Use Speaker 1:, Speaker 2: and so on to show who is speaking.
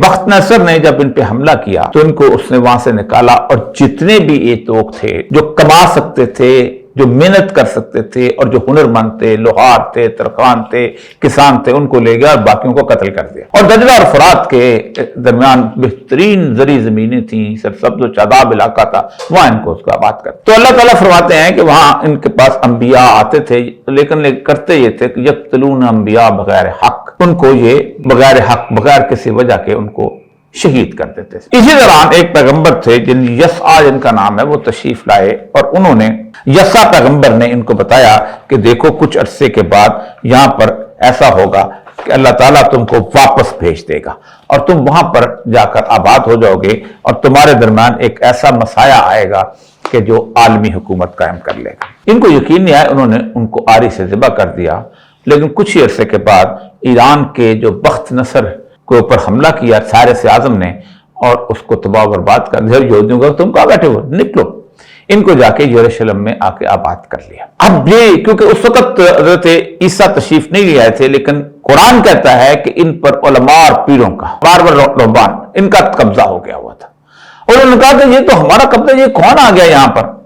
Speaker 1: بخت نصر نے جب ان پہ حملہ کیا تو ان کو اس نے وہاں سے نکالا، اور جتنے بھی یہ لوگ تھے جو کما سکتے تھے، جو محنت کر سکتے تھے، اور جو ہنرمند تھے، لوہار تھے، ترکان تھے، کسان تھے، ان کو لے گیا اور باقیوں کو قتل کر دیا۔ اور دجلہ اور فرات کے درمیان بہترین زرعی زمینیں تھیں، سرسبز و شاداب علاقہ تھا، وہاں ان کو اس کو آباد کر۔ تو اللہ تعالیٰ فرماتے ہیں کہ وہاں ان کے پاس انبیاء آتے تھے، لیکن کرتے یہ تھے کہ یقتلون انبیاء بغیر حق، ان کو یہ بغیر حق، بغیر کسی وجہ کے ان کو شہید کر دیتے تھے۔ اسی دوران ایک پیغمبر تھے یسعا جن کا نام ہے، وہ تشریف لائے، اور انہوں نے یسعا پیغمبر نے ان کو بتایا کہ دیکھو کچھ عرصے کے بعد یہاں پر ایسا ہوگا کہ اللہ تعالیٰ تم کو واپس بھیج دے گا، اور تم وہاں پر جا کر آباد ہو جاؤ گے، اور تمہارے درمیان ایک ایسا مسایہ آئے گا کہ جو عالمی حکومت قائم کر لے گا۔ ان کو یقین نہیں آیا، انہوں نے ان کو آری سے ذبح کر دیا، لیکن کچھ ہی عرصے کے بعد ایران کے جو بخت نصر کے اوپر حملہ کیا سارس اعظم نے، اور اس کو تباہ و برباد کر دیا۔ یہودیوں کا تم کہاں بیٹھے ہو، نکلو۔ ان کو جا کے یروشلم میں آ کے آباد کر لیا۔ اب یہ کیونکہ اس وقت حضرت عیسیٰ تشریف نہیں لے آئے تھے، لیکن قرآن کہتا ہے کہ ان پر علماء اور پیروں کا رہبان ان کا قبضہ ہو گیا ہوا تھا، اور انہوں نے کہا کہ یہ تو ہمارا قبضہ، یہ کون آ گیا یہاں پر؟